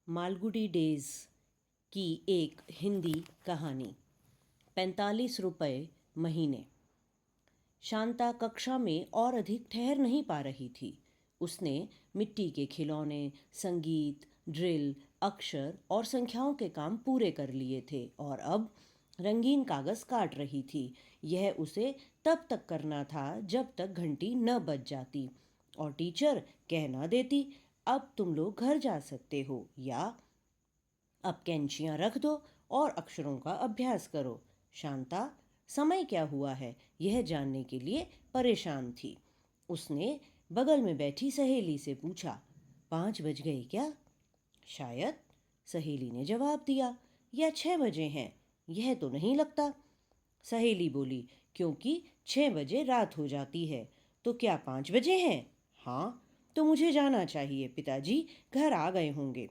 Malgudi days की एक हिंदी कहानी। 45 रुपये महीने। शांता कक्षा में और अधिक ठहर नहीं पा रही थी। उसने मिट्टी के खिलौने, संगीत, ड्रिल, अक्षर और संख्याओं के काम पूरे कर लिए थे और अब रंगीन कागज काट रही थी। यह उसे तब तक करना था जब तक घंटी न बज जाती और टीचर कह न देती, अब तुम लोग घर जा सकते हो, या अब कैंचियां रख दो और अक्षरों का अभ्यास करो। शांता समय क्या हुआ है यह जानने के लिए परेशान थी। उसने बगल में बैठी सहेली से पूछा, 5 बज गए क्या? शायद, सहेली ने जवाब दिया, या 6 बजे हैं, यह तो नहीं लगता। सहेली बोली, क्योंकि 6 बजे रात हो जाती है। तो क्या 5 बजे हैं? हाँ, तो मुझे जाना चाहिए, पिताजी घर आ गए होंगे।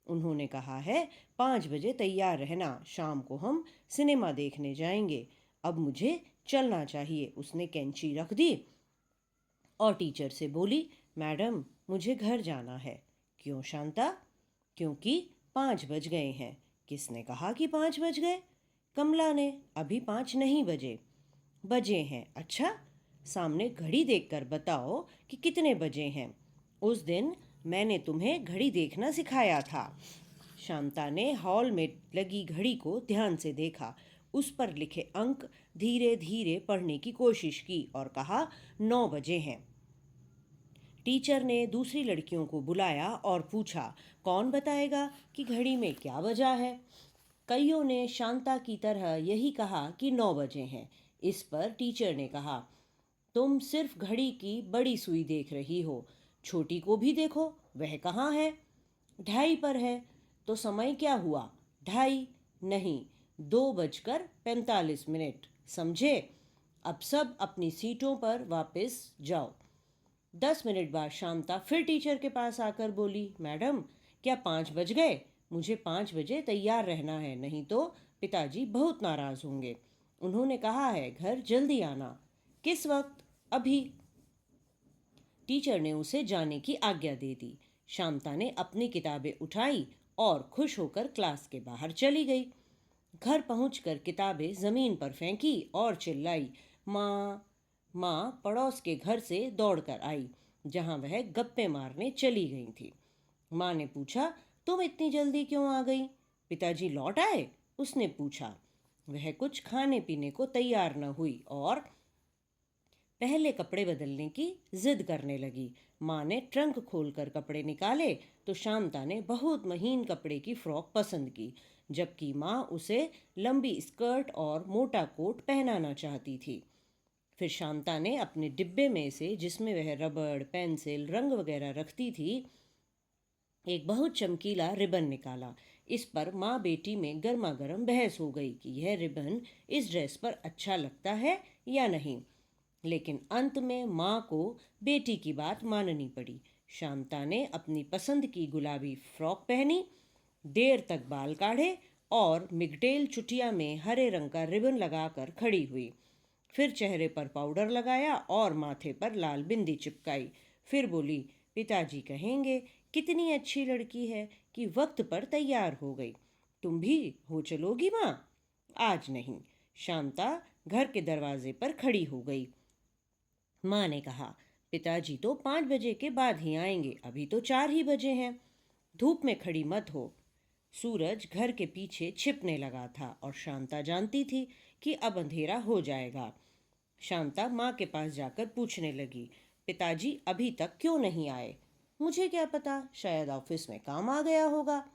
उन्होंने कहा है 5 बजे तैयार रहना, शाम को हम सिनेमा देखने जाएंगे। अब मुझे चलना चाहिए। उसने कैंची रख दी और टीचर से बोली, मैडम मुझे घर जाना है। क्यों शांता? क्योंकि 5 बज गए हैं। किसने कहा कि 5 बज गए? कमला ने। अभी 5 नहीं बजे। बजे हैं? अच्छा, सामने घड़ी देखकर बताओ कि कितने बजे हैं। उस दिन मैंने तुम्हें घड़ी देखना सिखाया था। शांता ने हॉल में लगी घड़ी को ध्यान से देखा। उस पर लिखे अंक धीरे धीरे पढ़ने की कोशिश की और कहा, 9 बजे हैं। टीचर ने दूसरी लड़कियों को बुलाया और पूछा, कौन बताएगा कि घड़ी में क्या बजा है? कईयों ने शांता की तरह यही कहा कि 9 बजे हैं। इस पर टीचर ने कहा, तुम सिर्फ घड़ी की बड़ी सुई देख रही हो, छोटी को भी देखो, वह कहाँ है? 2:30 पर है। तो समय क्या हुआ? 2:30 नहीं, 2:45। समझे? अब सब अपनी सीटों पर वापस जाओ। 10 मिनट बाद शांता फिर टीचर के पास आकर बोली, मैडम क्या 5 बज गए? मुझे 5 बजे तैयार रहना है, नहीं तो पिताजी बहुत नाराज होंगे। उन्होंने कहा है घर जल्दी आना। किस वक्त? अभी। टीचर ने उसे जाने की आज्ञा दे दी। शांता ने अपनी किताबें उठाई और खुश होकर क्लास के बाहर चली गई। घर पहुंचकर किताबें जमीन पर फेंकी और चिल्लाई, माँ माँ पड़ोस के घर से दौड़कर आई, जहां वह गप्पे मारने चली गई थी। माँ ने पूछा, तुम इतनी जल्दी क्यों आ गई? पिताजी लौट आए? उसने पूछा। वह कुछ खाने पीने को तैयार न हुई और पहले कपड़े बदलने की जिद करने लगी। माँ ने ट्रंक खोलकर कपड़े निकाले तो शांता ने बहुत महीन कपड़े की फ्रॉक पसंद की, जबकि माँ उसे लंबी स्कर्ट और मोटा कोट पहनाना चाहती थी। फिर शांता ने अपने डिब्बे में से, जिसमें वह रबड़, पेंसिल, रंग वगैरह रखती थी, एक बहुत चमकीला रिबन निकाला। इस पर माँ बेटी में गर्मा गर्म बहस हो गई कि यह रिबन इस ड्रेस पर अच्छा लगता है या नहीं। लेकिन अंत में माँ को बेटी की बात माननी पड़ी। शांता ने अपनी पसंद की गुलाबी फ्रॉक पहनी, देर तक बाल काढ़े और मिगटेल चुटिया में हरे रंग का रिबन लगाकर खड़ी हुई। फिर चेहरे पर पाउडर लगाया और माथे पर लाल बिंदी चिपकाई। फिर बोली, पिताजी कहेंगे कितनी अच्छी लड़की है कि वक्त पर तैयार हो गई। तुम भी हो चलोगी माँ? आज नहीं। शांता घर के दरवाजे पर खड़ी हो गई। माँ ने कहा, पिताजी तो 5 बजे के बाद ही आएंगे, अभी तो 4 ही बजे हैं। धूप में खड़ी मत हो। सूरज घर के पीछे छिपने लगा था और शांता जानती थी कि अब अंधेरा हो जाएगा। शांता माँ के पास जाकर पूछने लगी, पिताजी अभी तक क्यों नहीं आए? मुझे क्या पता, शायद ऑफिस में काम आ गया होगा।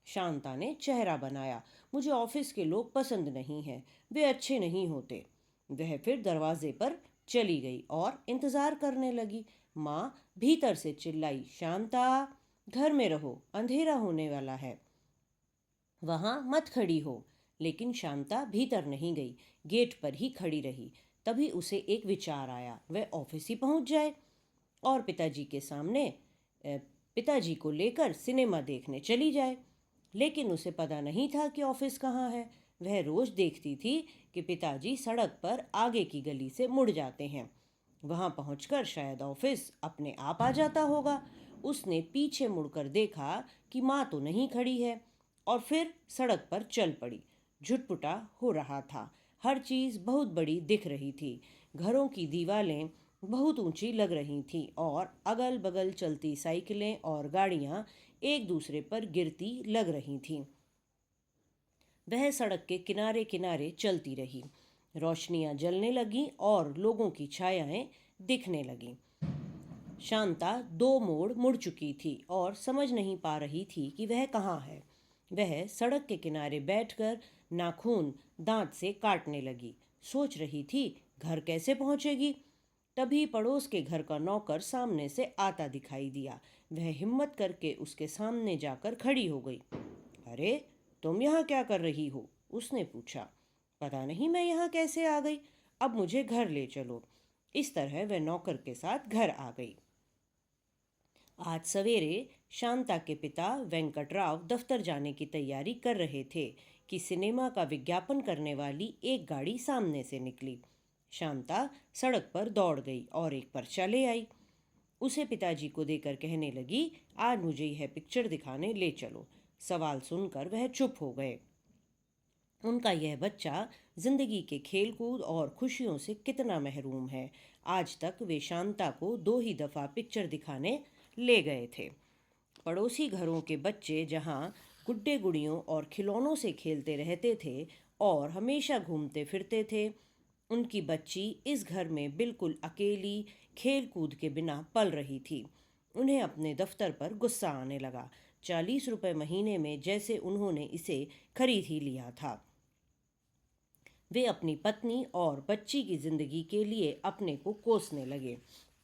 शांता ने चेहरा बनाया, मुझे ऑफिस के लोग पसंद नहीं हैं, वे अच्छे नहीं होते। वह फिर दरवाजे पर चली गई और इंतजार करने लगी। माँ भीतर से चिल्लाई, शांता घर में रहो, अंधेरा होने वाला है, वहां मत खड़ी हो। लेकिन शांता भीतर नहीं गई, गेट पर ही खड़ी रही। तभी उसे एक विचार आया, वह ऑफिस ही पहुंच जाए और पिताजी के सामने पिताजी को लेकर सिनेमा देखने चली जाए। लेकिन उसे पता नहीं था कि ऑफिस कहाँ है। वह रोज देखती थी कि पिताजी सड़क पर आगे की गली से मुड़ जाते हैं। वहां पहुंचकर शायद ऑफिस अपने आप आ जाता होगा। उसने पीछे मुड़कर देखा कि माँ तो नहीं खड़ी है और फिर सड़क पर चल पड़ी। झुटपुटा हो रहा था। हर चीज़ बहुत बड़ी दिख रही थी। घरों की दीवारें बहुत ऊंची लग रही थीं और अगल बगल चलती साइकिलें और गाड़ियां एक दूसरे पर गिरती लग रही थीं। वह सड़क के किनारे किनारे चलती रही। रोशनियां जलने लगीं और लोगों की छायाएं दिखने लगीं। शांता दो मोड़ मुड़ चुकी थी और समझ नहीं पा रही थी कि वह कहाँ है। वह सड़क के किनारे बैठकर नाखून दांत से काटने लगी। सोच रही थी घर कैसे पहुंचेगी। तभी पड़ोस के घर का नौकर सामने से आता दिखाई दिया। वह हिम्मत करके उसके सामने जाकर खड़ी हो गई। अरे, तुम यहाँ क्या कर रही हो? उसने पूछा। पता नहीं मैं यहाँ कैसे आ गई। अब मुझे घर ले चलो। इस तरह वह नौकर के साथ घर आ गई। आज सवेरे शांता के पिता वेंकटराव दफ्तर जाने की तैयारी कर रहे थे कि सिनेमा का विज्ञापन करने वाली एक गाड़ी सामने से निकली। शांता सड़क पर दौड़ गई और एक पर्चा ले आई। उसे पिताजी को देकर कहने लगी, आज मुझे यह पिक्चर दिखाने ले चलो। सवाल सुनकर वह चुप हो गए। उनका यह बच्चा जिंदगी के खेलकूद और खुशियों से कितना महरूम है। आज तक वे शांता को 2 ही दफ़ा पिक्चर दिखाने ले गए थे। पड़ोसी घरों के बच्चे जहां गुड्डे गुड़ियों और खिलौनों से खेलते रहते थे और हमेशा घूमते फिरते थे, उनकी बच्ची इस घर में बिल्कुल अकेली खेल कूद के बिना पल रही थी। उन्हें अपने दफ्तर पर गुस्सा आने लगा। 40 रुपये महीने में जैसे उन्होंने इसे खरीद ही लिया था। वे अपनी पत्नी और बच्ची की जिंदगी के लिए अपने को कोसने लगे।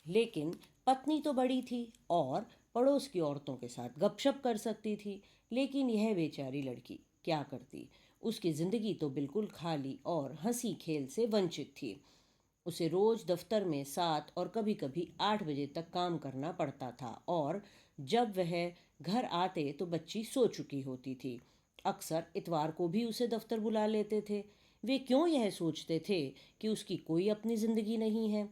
लेकिन पत्नी तो बड़ी थी और पड़ोस की औरतों के साथ गपशप कर सकती थी। लेकिन यह बेचारी लड़की क्या करती? उसकी जिंदगी तो बिल्कुल खाली और हंसी खेल से वंचित थी। उसे रोज दफ्तर में 7 और कभी कभी 8 बजे तक काम करना पड़ता था और जब वह घर आते तो बच्ची सो चुकी होती थी। अक्सर इतवार को भी उसे दफ्तर बुला लेते थे। वे क्यों यह सोचते थे कि उसकी कोई अपनी जिंदगी नहीं है।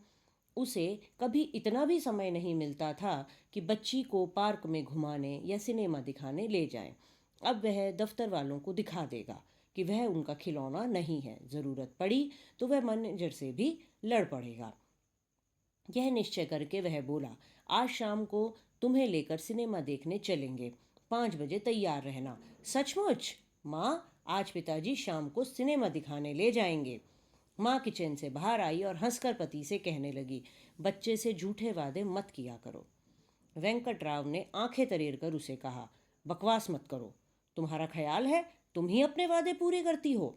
उसे कभी इतना भी समय नहीं मिलता था कि बच्ची को पार्क में घुमाने या सिनेमा दिखाने ले जाए। अब वह दफ्तर वालों को दिखा देगा कि वह उनका खिलौना नहीं है। ज़रूरत पड़ी तो वह मैनेजर से भी लड़ पड़ेगा। यह निश्चय करके वह बोला, आज शाम को तुम्हें लेकर सिनेमा देखने चलेंगे। 5 बजे तैयार रहना। सचमुच? माँ, आज पिताजी शाम को सिनेमा दिखाने ले जाएंगे। माँ किचन से बाहर आई और हंसकर पति से कहने लगी, बच्चे से झूठे वादे मत किया करो। वेंकटराव ने आंखें तरेर कर उसे कहा, बकवास मत करो। तुम्हारा ख्याल है तुम ही अपने वादे पूरे करती हो।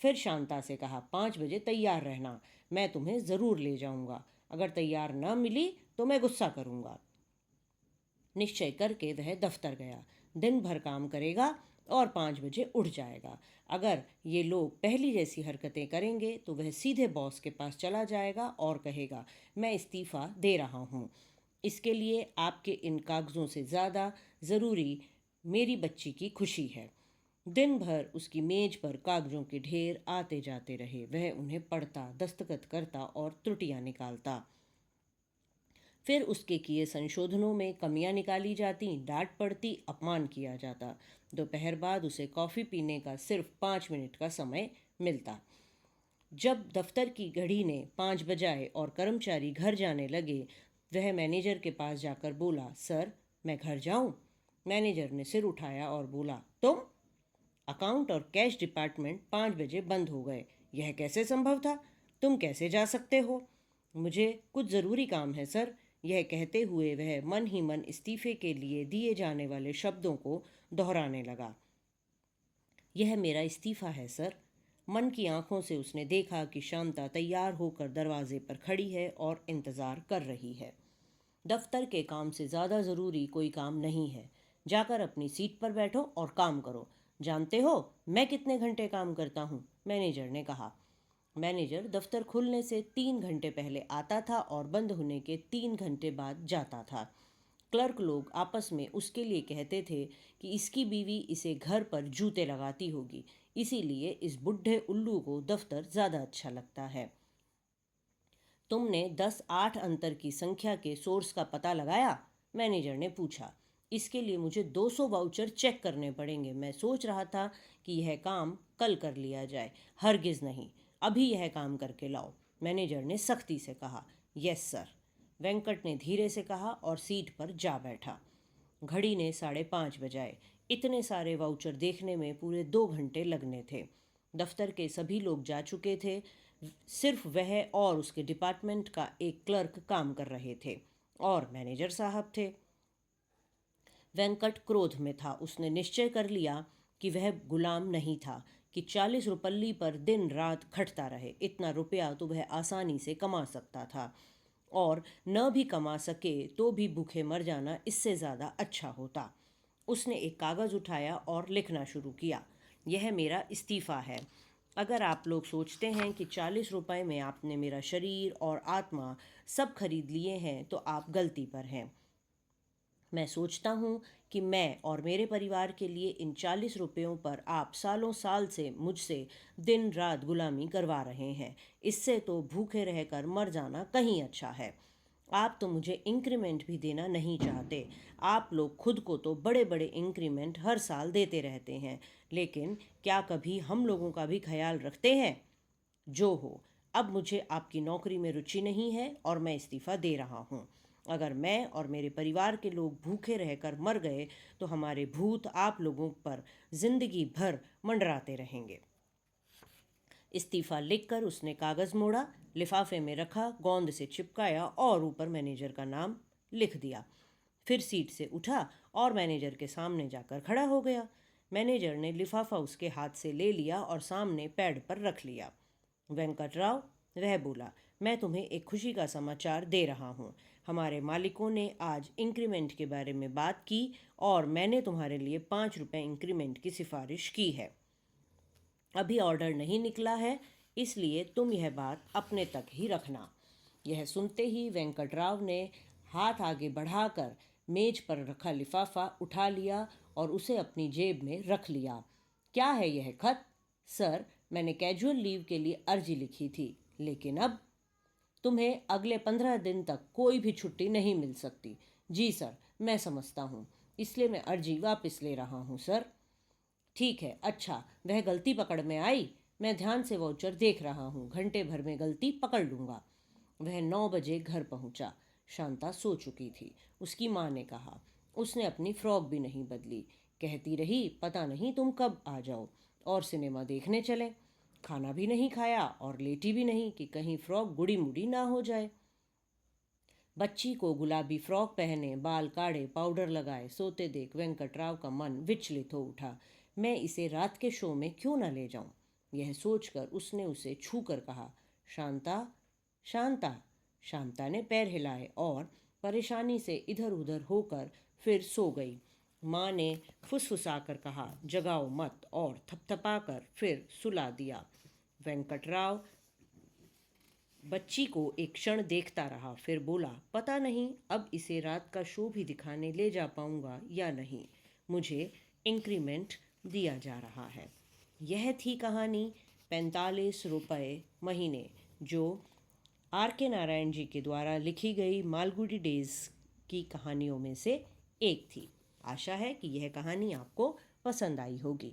फिर शांता से कहा, 5 बजे तैयार रहना, मैं तुम्हें ज़रूर ले जाऊंगा। अगर तैयार न मिली तो मैं गुस्सा करूंगा। निश्चय करके वह दफ्तर गया। दिन भर काम करेगा और 5 बजे उठ जाएगा। अगर ये लोग पहली जैसी हरकतें करेंगे तो वह सीधे बॉस के पास चला जाएगा और कहेगा, मैं इस्तीफ़ा दे रहा हूँ। इसके लिए आपके इन कागज़ों से ज़्यादा ज़रूरी मेरी बच्ची की खुशी है। दिन भर उसकी मेज पर कागज़ों के ढेर आते जाते रहे। वह उन्हें पढ़ता, दस्तखत करता और त्रुटियां निकालता। फिर उसके किए संशोधनों में कमियां निकाली जाती, डांट पड़ती, अपमान किया जाता। दोपहर बाद उसे कॉफ़ी पीने का सिर्फ 5 मिनट का समय मिलता। जब दफ्तर की घड़ी ने 5 बजाए और कर्मचारी घर जाने लगे, वह मैनेजर के पास जाकर बोला, सर, मैं घर जाऊं? मैनेजर ने सिर उठाया और बोला, तुम? अकाउंट और कैश डिपार्टमेंट 5 बजे बंद हो गए। यह कैसे संभव था? तुम कैसे जा सकते हो? मुझे कुछ ज़रूरी काम है सर। यह कहते हुए वह मन ही मन इस्तीफे के लिए दिए जाने वाले शब्दों को दोहराने लगा। यह मेरा इस्तीफा है सर। मन की आंखों से उसने देखा कि शांता तैयार होकर दरवाजे पर खड़ी है और इंतज़ार कर रही है। दफ्तर के काम से ज़्यादा ज़रूरी कोई काम नहीं है। जाकर अपनी सीट पर बैठो और काम करो। जानते हो मैं कितने घंटे काम करता हूँ? मैनेजर ने कहा। मैनेजर दफ्तर खुलने से 3 घंटे पहले आता था और बंद होने के 3 घंटे बाद जाता था। क्लर्क लोग आपस में उसके लिए कहते थे कि इसकी बीवी इसे घर पर जूते लगाती होगी, इसीलिए इस बुढ़े उल्लू को दफ्तर ज़्यादा अच्छा लगता है। तुमने 10-8 अंतर की संख्या के सोर्स का पता लगाया? मैनेजर ने पूछा। इसके लिए मुझे 200 वाउचर चेक करने पड़ेंगे। मैं सोच रहा था कि यह काम कल कर लिया जाए। हरगिज़ नहीं, अभी यह काम करके लाओ, मैनेजर ने सख्ती से कहा। यस सर, वेंकट ने धीरे से कहा और सीट पर जा बैठा। घड़ी ने 5:30 बजाए। इतने सारे वाउचर देखने में पूरे 2 घंटे लगने थे। दफ्तर के सभी लोग जा चुके थे, सिर्फ वह और उसके डिपार्टमेंट का एक क्लर्क काम कर रहे थे और मैनेजर साहब थे। वेंकट क्रोध में था। उसने निश्चय कर लिया कि वह गुलाम नहीं था कि 40 रुपल्ली पर दिन रात खटता रहे। इतना रुपया तो वह आसानी से कमा सकता था, और न भी कमा सके तो भी भूखे मर जाना इससे ज़्यादा अच्छा होता। उसने एक कागज़ उठाया और लिखना शुरू किया। यह मेरा इस्तीफ़ा है। अगर आप लोग सोचते हैं कि 40 रुपए में आपने मेरा शरीर और आत्मा सब खरीद लिए हैं तो आप गलती पर हैं। मैं सोचता हूँ कि मैं और मेरे परिवार के लिए इन 40 रुपयों पर आप सालों साल से मुझसे दिन रात गुलामी करवा रहे हैं। इससे तो भूखे रहकर मर जाना कहीं अच्छा है। आप तो मुझे इंक्रीमेंट भी देना नहीं चाहते। आप लोग खुद को तो बड़े बड़े इंक्रीमेंट हर साल देते रहते हैं, लेकिन क्या कभी हम लोगों का भी ख्याल रखते हैं? जो हो, अब मुझे आपकी नौकरी में रुचि नहीं है और मैं इस्तीफ़ा दे रहा हूँ। अगर मैं और मेरे परिवार के लोग भूखे रहकर मर गए तो हमारे भूत आप लोगों पर जिंदगी भर मंडराते रहेंगे। इस्तीफा लिखकर उसने कागज़ मोड़ा, लिफाफे में रखा, गोंद से चिपकाया और ऊपर मैनेजर का नाम लिख दिया। फिर सीट से उठा और मैनेजर के सामने जाकर खड़ा हो गया। मैनेजर ने लिफाफा उसके हाथ से ले लिया और सामने पैड पर रख लिया। वेंकटराव, वह बोला, मैं तुम्हें एक खुशी का समाचार दे रहा हूँ। हमारे मालिकों ने आज इंक्रीमेंट के बारे में बात की और मैंने तुम्हारे लिए 5 रुपये इंक्रीमेंट की सिफारिश की है। अभी ऑर्डर नहीं निकला है, इसलिए तुम यह बात अपने तक ही रखना। यह सुनते ही वेंकटराव ने हाथ आगे बढ़ाकर मेज पर रखा लिफाफा उठा लिया और उसे अपनी जेब में रख लिया। क्या है यह खत? सर, मैंने कैजुअल लीव के लिए अर्जी लिखी थी, लेकिन अब तुम्हें अगले 15 दिन तक कोई भी छुट्टी नहीं मिल सकती। जी सर, मैं समझता हूँ, इसलिए मैं अर्जी वापस ले रहा हूँ सर। ठीक है, अच्छा, वह गलती पकड़ में आई? मैं ध्यान से वाउचर देख रहा हूँ, घंटे भर में गलती पकड़ लूँगा। वह 9 बजे घर पहुँचा। शांता सो चुकी थी। उसकी माँ ने कहा, उसने अपनी फ्रॉक भी नहीं बदली। कहती रही, पता नहीं तुम कब आ जाओ और सिनेमा देखने चले। खाना भी नहीं खाया और लेटी भी नहीं कि कहीं फ्रॉक गुड़ी मुड़ी ना हो जाए। बच्ची को गुलाबी फ्रॉक पहने, बाल काढ़े, पाउडर लगाए सोते देख वेंकटराव का मन विचलित हो उठा। मैं इसे रात के शो में क्यों न ले जाऊं? यह सोचकर उसने उसे छू कर कहा, शांता, शांता। शांता ने पैर हिलाए और परेशानी से इधर उधर होकर फिर सो गई। माँ ने फुसफुसाकर कहा, जगाओ मत, और थपथपाकर फिर सुला दिया। वेंकटराव बच्ची को एक क्षण देखता रहा, फिर बोला, पता नहीं अब इसे रात का शो भी दिखाने ले जा पाऊंगा या नहीं। मुझे इंक्रीमेंट दिया जा रहा है। यह थी कहानी 45 रुपये महीने, जो R.K. नारायण जी के द्वारा लिखी गई मालगुडी डेज की कहानियों में से एक थी। आशा है कि यह कहानी आपको पसंद आई होगी।